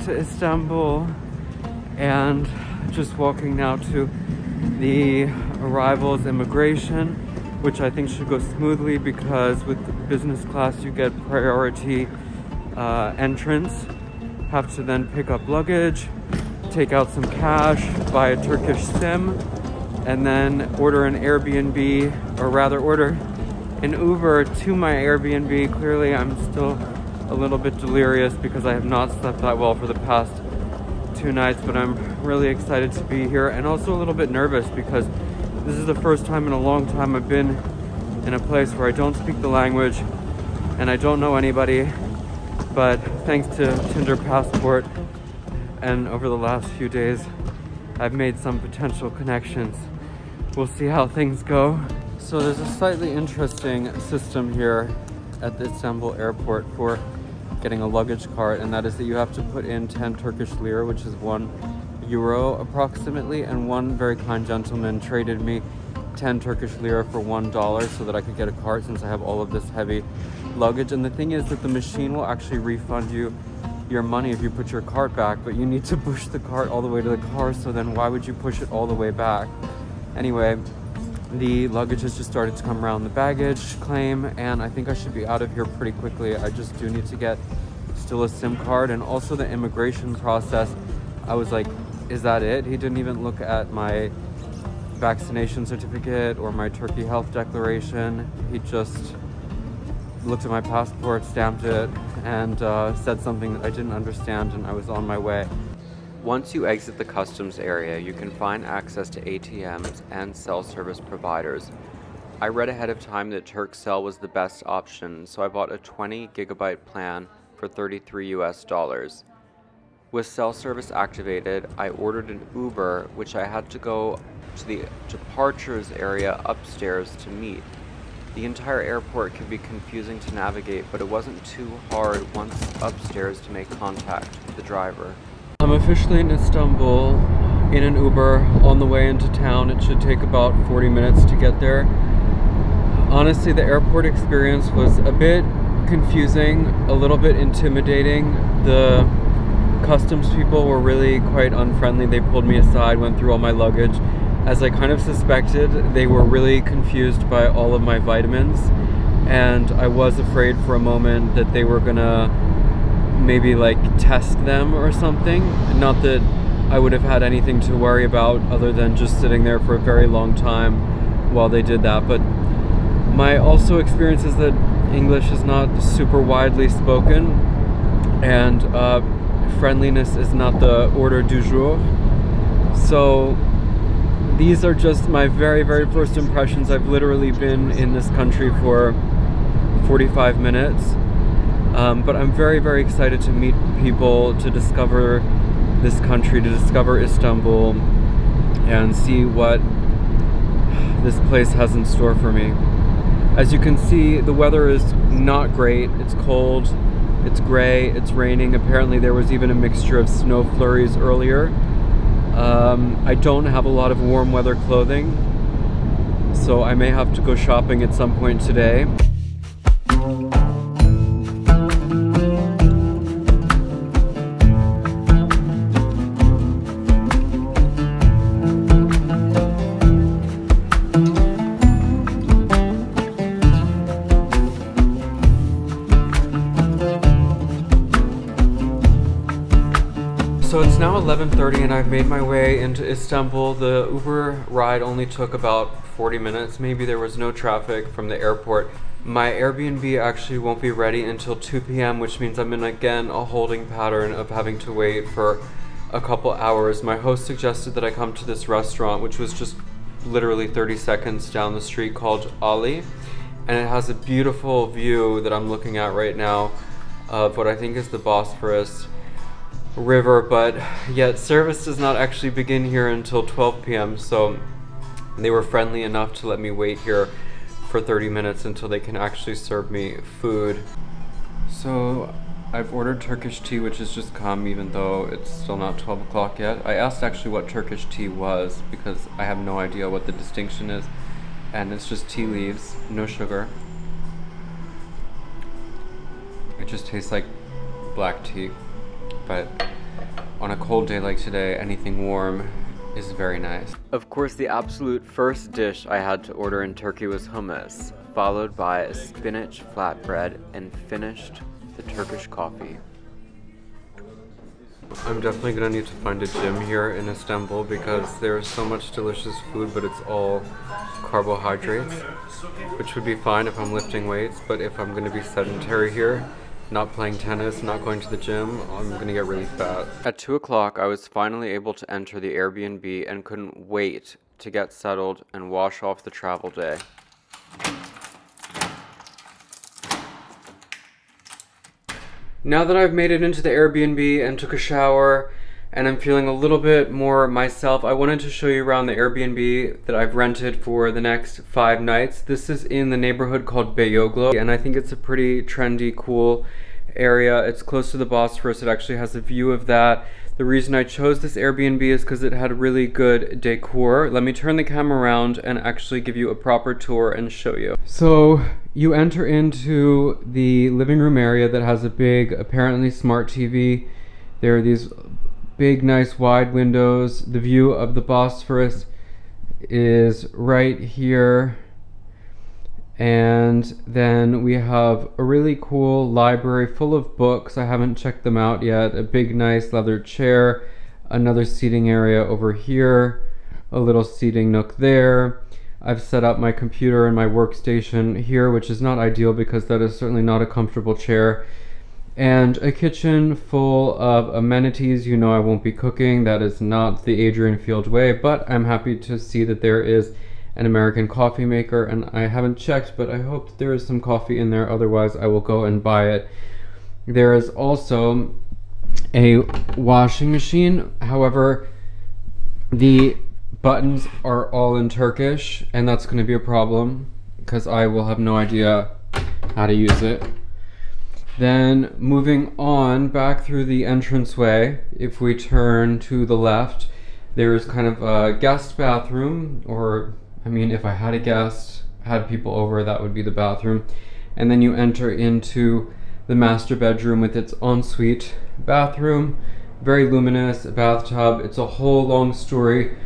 to Istanbul and just walking now to the arrivals immigration, which I think should go smoothly because with business class you get priority entrance. Have to then pick up luggage, take out some cash, buy a Turkish SIM, and then order an Airbnb, or rather order an Uber to my Airbnb. Clearly I'm still a little bit delirious because I have not slept that well for the past 2 nights, but I'm really excited to be here and also a little bit nervous because this is the first time in a long time I've been in a place where I don't speak the language and I don't know anybody, but thanks to Tinder Passport and over the last few days I've made some potential connections. We'll see how things go. So there's a slightly interesting system here at the Istanbul Airport for getting a luggage cart, and that is that you have to put in 10 Turkish lira, which is €1 approximately, and one very kind gentleman traded me 10 Turkish lira for $1 so that I could get a cart since I have all of this heavy luggage. And the thing is that the machine will actually refund you your money if you put your cart back, but you need to push the cart all the way to the car, so then why would you push it all the way back? Anyway, the luggage has just started to come around the baggage claim, and I think I should be out of here pretty quickly. I just do need to get still a SIM card, and also the immigration process. I was like, is that it? He didn't even look at my vaccination certificate or my Turkey health declaration. He just looked at my passport, stamped it, and said something that I didn't understand, and I was on my way. Once you exit the customs area, you can find access to ATMs and cell service providers. I read ahead of time that Turkcell was the best option, so I bought a 20 gigabyte plan for $33 US. With cell service activated, I ordered an Uber, which I had to go to the departures area upstairs to meet. The entire airport can be confusing to navigate, but it wasn't too hard once upstairs to make contact with the driver. I'm officially in Istanbul in an Uber on the way into town. It should take about 40 minutes to get there. Honestly, the airport experience was a bit confusing, a little bit intimidating. The customs people were really quite unfriendly. They pulled me aside, went through all my luggage. As I kind of suspected, they were really confused by all of my vitamins, and I was afraid for a moment that they were gonna maybe like test them or something. Not that I would have had anything to worry about other than just sitting there for a very long time while they did that, but my also experience is that English is not super widely spoken, and friendliness is not the order du jour. So these are just my very first impressions. I've literally been in this country for 45 minutes. But I'm very excited to meet people, to discover this country, to discover Istanbul, and see what this place has in store for me. As you can see, the weather is not great. It's cold, it's gray, it's raining. Apparently there was even a mixture of snow flurries earlier. I don't have a lot of warm weather clothing, so I may have to go shopping at some point today. So it's now 11:30 and I've made my way into Istanbul. The Uber ride only took about 40 minutes. Maybe there was no traffic from the airport. My Airbnb actually won't be ready until 2 p.m., which means I'm in again a holding pattern of having to wait for a couple hours. My host suggested that I come to this restaurant, which was just literally 30 seconds down the street, called Ali, and it has a beautiful view that I'm looking at right now of what I think is the Bosphorus River, but yet service does not actually begin here until 12 p.m. so they were friendly enough to let me wait here for 30 minutes until they can actually serve me food. So I've ordered Turkish tea, which has just come even though it's still not 12 o'clock yet. I asked actually what Turkish tea was because I have no idea what the distinction is, and it's just tea leaves, no sugar. It just tastes like black tea. But on a cold day like today, anything warm is very nice. Of course, the absolute first dish I had to order in Turkey was hummus, followed by a spinach flatbread, and finished the Turkish coffee. I'm definitely gonna need to find a gym here in Istanbul because there's so much delicious food, but it's all carbohydrates, which would be fine if I'm lifting weights, but if I'm gonna be sedentary here, not playing tennis, not going to the gym, I'm gonna get really fat. At 2 o'clock, I was finally able to enter the Airbnb and couldn't wait to get settled and wash off the travel day. Now that I've made it into the Airbnb and took a shower and I'm feeling a little bit more myself, I wanted to show you around the Airbnb that I've rented for the next 5 nights. This is in the neighborhood called Beyoğlu, and I think it's a pretty trendy, cool area. It's close to the Bosphorus. It actually has a view of that. The reason I chose this Airbnb is because it had really good decor. Let me turn the camera around and actually give you a proper tour and show you. So you enter into the living room area that has a big, apparently smart TV. There are these big, nice wide windows. The view of the Bosphorus is right here. And then we have a really cool library full of books. I haven't checked them out yet. A big, nice leather chair, another seating area over here, a little seating nook there. I've set up my computer and my workstation here, which is not ideal because that is certainly not a comfortable chair. And a kitchen full of amenities. You know I won't be cooking. That is not the Adrian Field way, but I'm happy to see that there is an American coffee maker, and I haven't checked, but I hope that there is some coffee in there, otherwise I will go and buy it. There is also a washing machine. However, the buttons are all in Turkish, and that's going to be a problem because I will have no idea how to use it. Then moving on back through the entranceway, if we turn to the left, there is kind of a guest bathroom, or I mean, if I had a guest, had people over, that would be the bathroom. And then you enter into the master bedroom with its ensuite bathroom, very luminous, a bathtub. It's a whole long story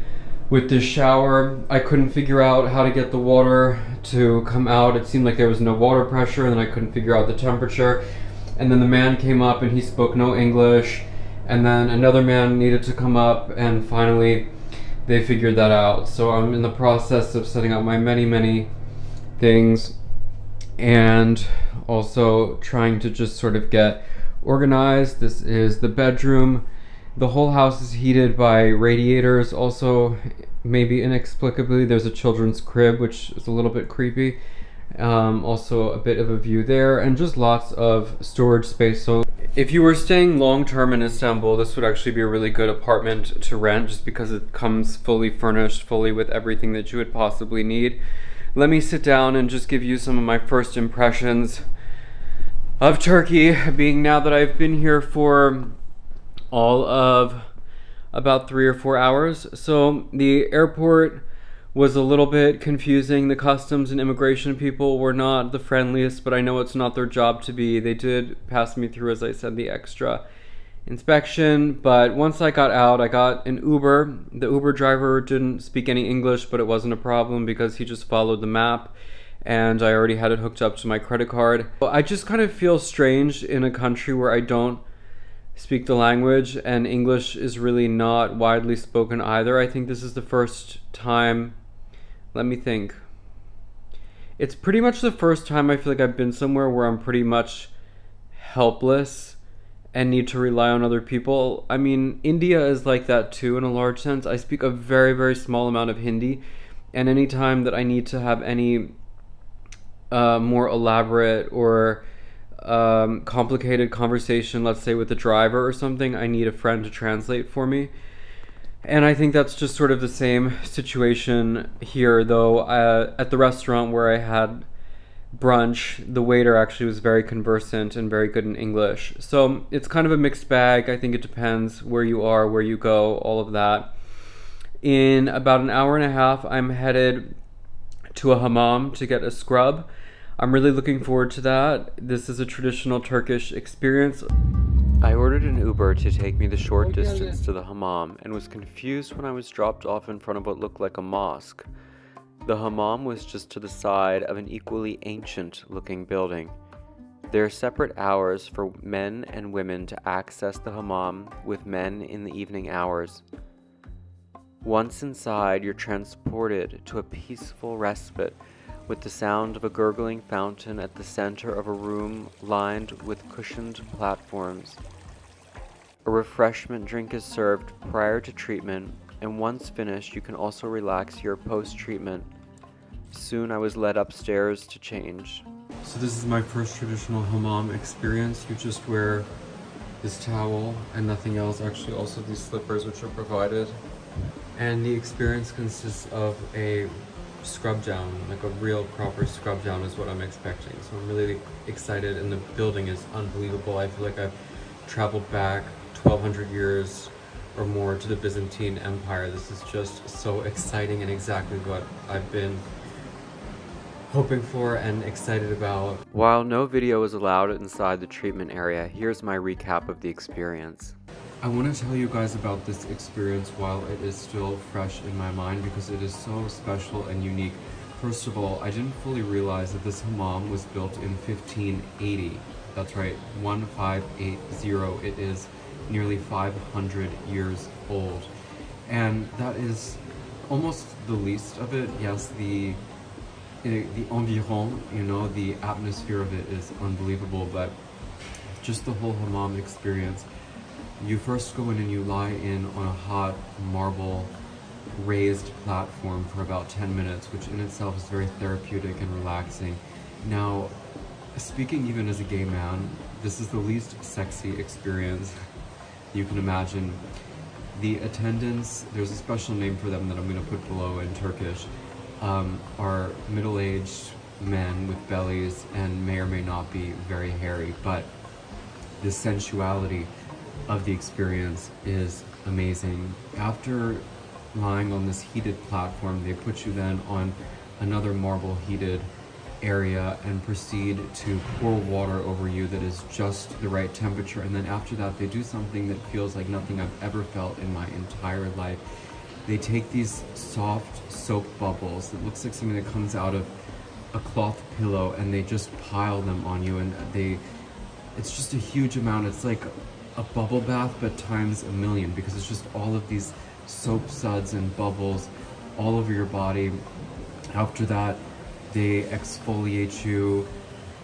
with this shower. I couldn't figure out how to get the water to come out. It seemed like there was no water pressure, and then I couldn't figure out the temperature. And then the man came up and he spoke no English. And then another man needed to come up, and finally they figured that out. So I'm in the process of setting up my many things and also trying to just sort of get organized. This is the bedroom. The whole house is heated by radiators. Also, maybe inexplicably, there's a children's crib, which is a little bit creepy. Also a bit of a view there, and just lots of storage space. So if you were staying long-term in Istanbul, this would actually be a really good apartment to rent, just because it comes fully furnished, fully with everything that you would possibly need. Let me sit down and just give you some of my first impressions of Turkey, being now that I've been here for all of about 3 or 4 hours. So the airport was a little bit confusing. The customs and immigration people were not the friendliest, but I know it's not their job to be. They did pass me through, as I said, the extra inspection, but once I got out, I got an Uber. The Uber driver didn't speak any English, but it wasn't a problem because he just followed the map, and I already had it hooked up to my credit card. I just kind of feel strange in a country where I don't speak the language, and English is really not widely spoken either. I think this is the first time. Let me think. It's pretty much the first time I feel like I've been somewhere where I'm pretty much helpless and need to rely on other people. I mean, India is like that too in a large sense. I speak a very small amount of Hindi, and anytime that I need to have any more elaborate or complicated conversation, let's say with the driver or something, I need a friend to translate for me. And I think that's just sort of the same situation here, though. At the restaurant where I had brunch, the waiter actually was very conversant and very good in English. So it's kind of a mixed bag. I think it depends where you are, where you go, all of that. In about an hour and a half, I'm headed to a hammam to get a scrub. I'm really looking forward to that. This is a traditional Turkish experience. I ordered an Uber to take me the short distance to the hammam and was confused when I was dropped off in front of what looked like a mosque. The hammam was just to the side of an equally ancient-looking building. There are separate hours for men and women to access the hammam, with men in the evening hours. Once inside, you're transported to a peaceful respite with the sound of a gurgling fountain at the center of a room lined with cushioned platforms. A refreshment drink is served prior to treatment, and once finished, you can also relax your post-treatment. Soon I was led upstairs to change. So this is my first traditional hammam experience. You just wear this towel and nothing else. Actually, also these slippers which are provided. And the experience consists of a scrub down, like a real proper scrub down is what I'm expecting. So I'm really excited, and the building is unbelievable. I feel like I've traveled back 1200 years or more to the Byzantine Empire. This is just so exciting and exactly what I've been hoping for and excited about. While no video is allowed inside the treatment area, here's my recap of the experience. I want to tell you guys about this experience while it is still fresh in my mind because it is so special and unique. First of all, I didn't fully realize that this hammam was built in 1580. That's right, 1580. It is nearly 500 years old. And that is almost the least of it. Yes, the environ, you know, the atmosphere of it is unbelievable, but just the whole hammam experience. You first go in and you lie in on a hot marble raised platform for about 10 minutes, which in itself is very therapeutic and relaxing. Now, speaking even as a gay man, this is the least sexy experience you can imagine. The attendants, there's a special name for them that I'm going to put below in Turkish, are middle-aged men with bellies and may or may not be very hairy, but the sensuality of the experience is amazing. After lying on this heated platform, they put you then on another marble heated area and proceed to pour water over you that is just the right temperature, and then after that they do something that feels like nothing I've ever felt in my entire life. They take these soft soap bubbles that looks like something that comes out of a cloth pillow, and they just pile them on you, and it's just a huge amount. It's like a bubble bath but times a million, because it's just all of these soap suds and bubbles all over your body. After that, they exfoliate you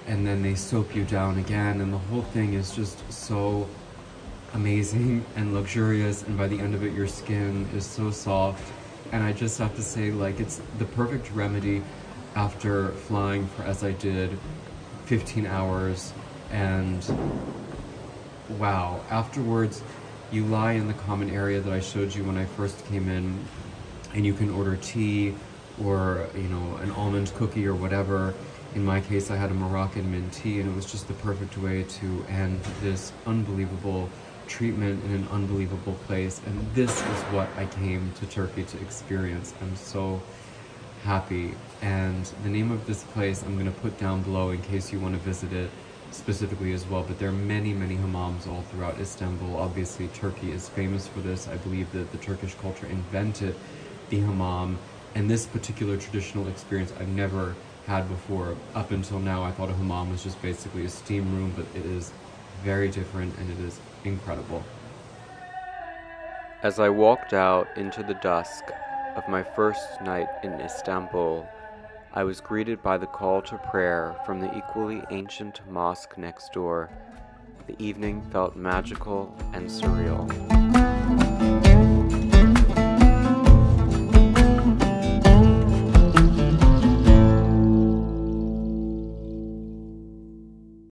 and then they soap you down again, and the whole thing is just so amazing and luxurious, and by the end of it your skin is so soft. And I just have to say, like, it's the perfect remedy after flying for, as I did, 15 hours. And wow, afterwards you lie in the common area that I showed you when I first came in, and you can order tea or, you know, an almond cookie or whatever. In my case, I had a Moroccan mint tea, and it was just the perfect way to end this unbelievable treatment in an unbelievable place. And this is what I came to Turkey to experience. I'm so happy. And the name of this place I'm going to put down below in case you want to visit it specifically as well, but there are many hammams all throughout Istanbul. Obviously, Turkey is famous for this. I believe that the Turkish culture invented the hammam, and this particular traditional experience I've never had before. Up until now, I thought a hammam was just basically a steam room, but it is very different, and it is incredible. As I walked out into the dusk of my first night in Istanbul, I was greeted by the call to prayer from the equally ancient mosque next door. The evening felt magical and surreal.